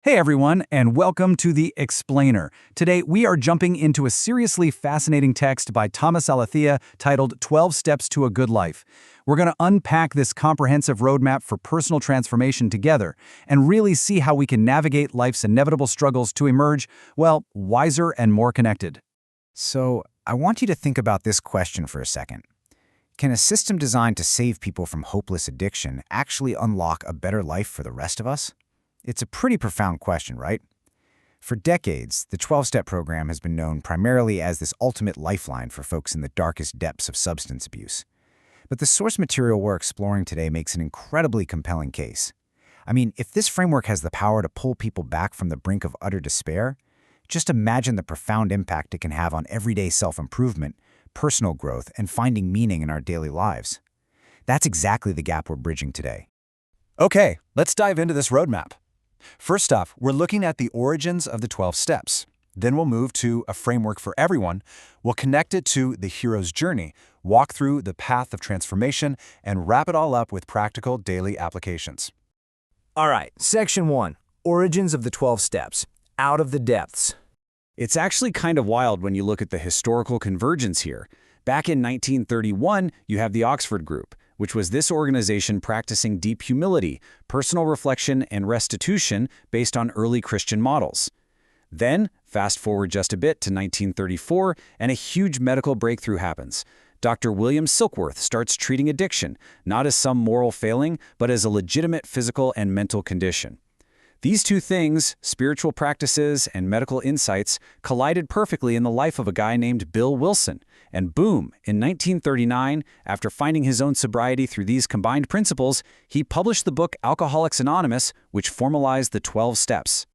Hey everyone, and welcome to The Explainer. Today, we are jumping into a seriously fascinating text by Thomas Aletheia titled 12 Steps to a Good Life. We're going to unpack this comprehensive roadmap for personal transformation together and really see how we can navigate life's inevitable struggles to emerge, well, wiser and more connected. So, I want you to think about this question for a second. Can a system designed to save people from hopeless addiction actually unlock a better life for the rest of us? It's a pretty profound question, right? For decades, the 12-Step program has been known primarily as this ultimate lifeline for folks in the darkest depths of substance abuse. But the source material we're exploring today makes an incredibly compelling case. I mean, if this framework has the power to pull people back from the brink of utter despair, just imagine the profound impact it can have on everyday self-improvement, personal growth, and finding meaning in our daily lives. That's exactly the gap we're bridging today. Okay, let's dive into this roadmap. First off, we're looking at the origins of the 12 steps. Then we'll move to a framework for everyone. We'll connect it to the hero's journey, walk through the path of transformation, and wrap it all up with practical daily applications. All right, Section 1, Origins of the 12 Steps, Out of the Depths. It's actually kind of wild when you look at the historical convergence here. Back in 1931, you have the Oxford Group, which was this organization practicing deep humility, personal reflection, and restitution based on early Christian models. Then, fast forward just a bit to 1934, and a huge medical breakthrough happens. Dr. William Silkworth starts treating addiction, not as some moral failing, but as a legitimate physical and mental condition. These two things, spiritual practices and medical insights, collided perfectly in the life of a guy named Bill Wilson. And boom, in 1939, after finding his own sobriety through these combined principles, he published the book Alcoholics Anonymous, which formalized the 12 steps.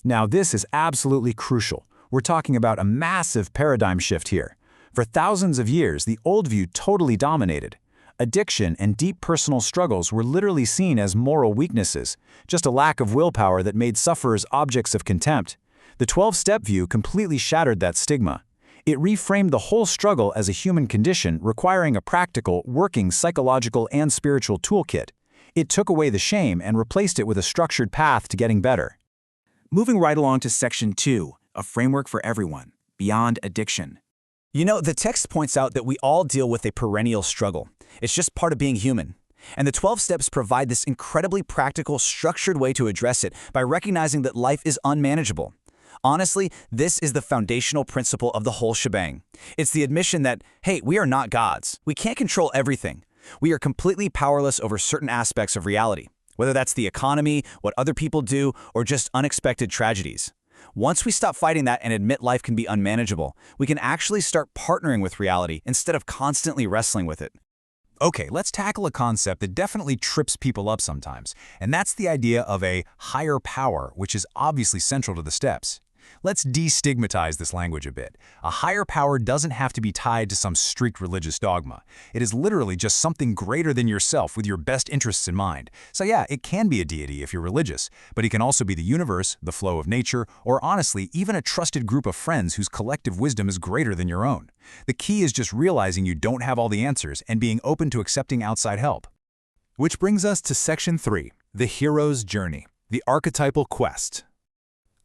Now, this is absolutely crucial. We're talking about a massive paradigm shift here. For thousands of years, the old view totally dominated. Addiction and deep personal struggles were literally seen as moral weaknesses, just a lack of willpower that made sufferers objects of contempt. The 12-step view completely shattered that stigma. It reframed the whole struggle as a human condition requiring a practical, working psychological and spiritual toolkit. It took away the shame and replaced it with a structured path to getting better. Moving right along to Section 2, A Framework for Everyone, Beyond Addiction. You know, the text points out that we all deal with a perennial struggle. It's just part of being human. And the 12 steps provide this incredibly practical, structured way to address it by recognizing that life is unmanageable. Honestly, this is the foundational principle of the whole shebang. It's the admission that, hey, we are not gods. We can't control everything. We are completely powerless over certain aspects of reality, whether that's the economy, what other people do, or just unexpected tragedies. Once we stop fighting that and admit life can be unmanageable, we can actually start partnering with reality instead of constantly wrestling with it. Okay, let's tackle a concept that definitely trips people up sometimes, and that's the idea of a higher power, which is obviously central to the steps. Let's destigmatize this language a bit. A higher power doesn't have to be tied to some strict religious dogma. It is literally just something greater than yourself with your best interests in mind. So yeah, it can be a deity if you're religious, but it can also be the universe, the flow of nature, or honestly, even a trusted group of friends whose collective wisdom is greater than your own. The key is just realizing you don't have all the answers and being open to accepting outside help. Which brings us to Section 3, The Hero's Journey, the Archetypal Quest.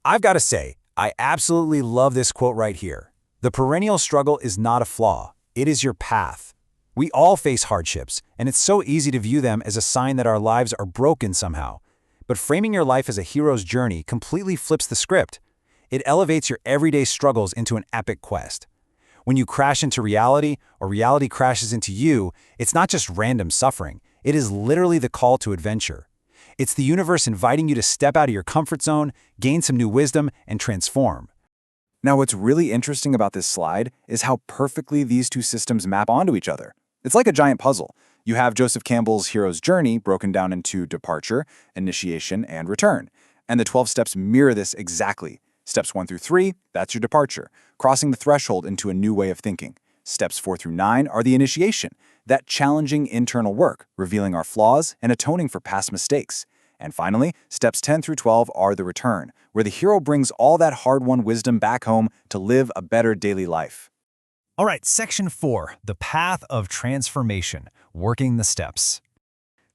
I've got to say, I absolutely love this quote right here. The perennial struggle is not a flaw. It is your path. We all face hardships, and it's so easy to view them as a sign that our lives are broken somehow. But framing your life as a hero's journey completely flips the script. It elevates your everyday struggles into an epic quest. When you crash into reality, or reality crashes into you, it's not just random suffering. It is literally the call to adventure. It's the universe inviting you to step out of your comfort zone, gain some new wisdom, and transform. Now, what's really interesting about this slide is how perfectly these two systems map onto each other. It's like a giant puzzle. You have Joseph Campbell's hero's journey broken down into departure, initiation, and return. And the 12 steps mirror this exactly. Steps 1 through 3, that's your departure, crossing the threshold into a new way of thinking. Steps 4 through 9 are the initiation, that challenging internal work, revealing our flaws and atoning for past mistakes. And finally, steps 10 through 12 are the return, where the hero brings all that hard-won wisdom back home to live a better daily life. All right, Section 4, The Path of Transformation, Working the Steps.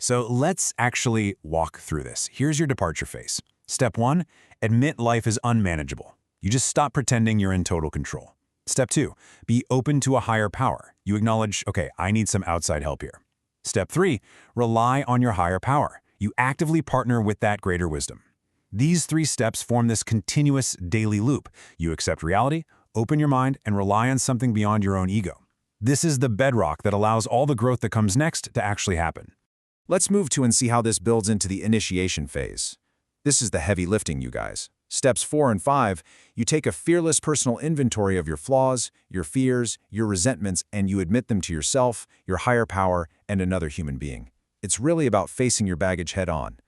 So let's actually walk through this. Here's your departure phase. Step 1, admit life is unmanageable. You just stop pretending you're in total control. Step 2, be open to a higher power. You acknowledge, okay, I need some outside help here. Step 3, rely on your higher power. You actively partner with that greater wisdom. These 3 steps form this continuous daily loop. You accept reality, open your mind, and rely on something beyond your own ego. This is the bedrock that allows all the growth that comes next to actually happen. Let's move to and see how this builds into the initiation phase. This is the heavy lifting, you guys. Steps 4 and 5, you take a fearless personal inventory of your flaws, your fears, your resentments, and you admit them to yourself, your higher power, and another human being. It's really about facing your baggage head on.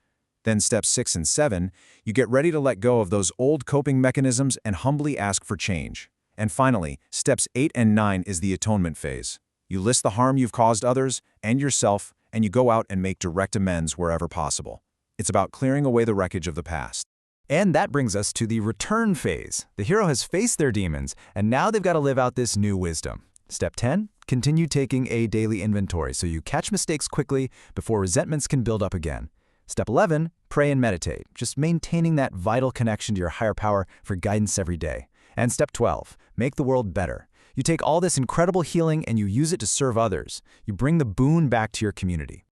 Then steps 6 and 7, you get ready to let go of those old coping mechanisms and humbly ask for change. And finally, steps 8 and 9 is the atonement phase. You list the harm you've caused others and yourself, and you go out and make direct amends wherever possible. It's about clearing away the wreckage of the past. And that brings us to the return phase. The hero has faced their demons, and now they've got to live out this new wisdom. Step 10, continue taking a daily inventory so you catch mistakes quickly before resentments can build up again. Step 11, pray and meditate, just maintaining that vital connection to your higher power for guidance every day. And step 12, make the world better. You take all this incredible healing and you use it to serve others. You bring the boon back to your community.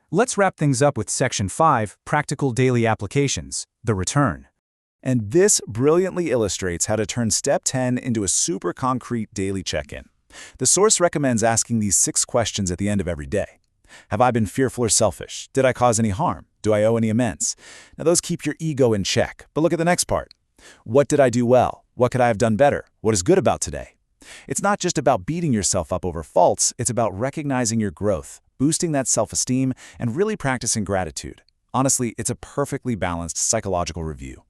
Let's wrap things up with Section 5, Practical Daily Applications, the return. And this brilliantly illustrates how to turn Step 10 into a super concrete daily check-in. The source recommends asking these 6 questions at the end of every day. Have I been fearful or selfish? Did I cause any harm? Do I owe any amends? Now those keep your ego in check, but look at the next part. What did I do well? What could I have done better? What is good about today? It's not just about beating yourself up over faults, it's about recognizing your growth, boosting that self-esteem, and really practicing gratitude. Honestly, it's a perfectly balanced psychological review.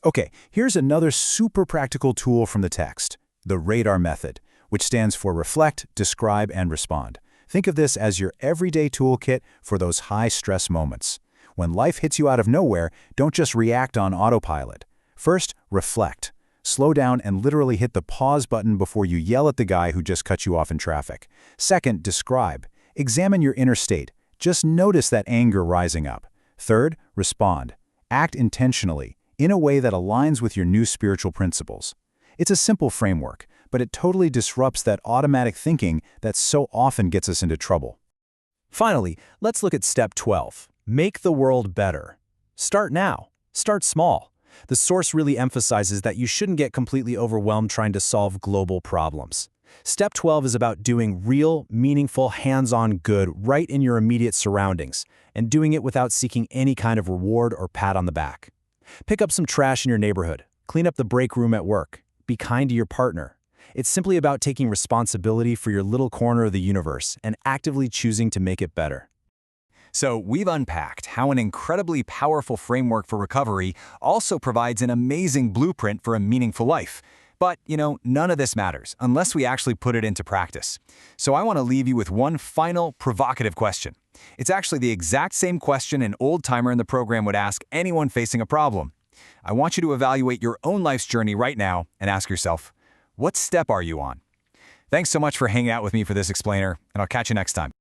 Okay, here's another super practical tool from the text, the RADAR method, which stands for Reflect, Describe, and Respond. Think of this as your everyday toolkit for those high-stress moments. When life hits you out of nowhere, don't just react on autopilot. First, reflect. Slow down and literally hit the pause button before you yell at the guy who just cut you off in traffic. Second, describe. Examine your inner state. Just notice that anger rising up. Third, respond. Act intentionally, in a way that aligns with your new spiritual principles. It's a simple framework, but it totally disrupts that automatic thinking that so often gets us into trouble. Finally, let's look at step 12. Make the world better. Start now. Start small. The source really emphasizes that you shouldn't get completely overwhelmed trying to solve global problems. Step 12 is about doing real, meaningful, hands-on good right in your immediate surroundings, and doing it without seeking any kind of reward or pat on the back. Pick up some trash in your neighborhood. Clean up the break room at work. Be kind to your partner. It's simply about taking responsibility for your little corner of the universe and actively choosing to make it better. So we've unpacked how an incredibly powerful framework for recovery also provides an amazing blueprint for a meaningful life. But, none of this matters unless we actually put it into practice. So I want to leave you with one final provocative question. It's actually the exact same question an old-timer in the program would ask anyone facing a problem. I want you to evaluate your own life's journey right now and ask yourself, what step are you on? Thanks so much for hanging out with me for this explainer, and I'll catch you next time.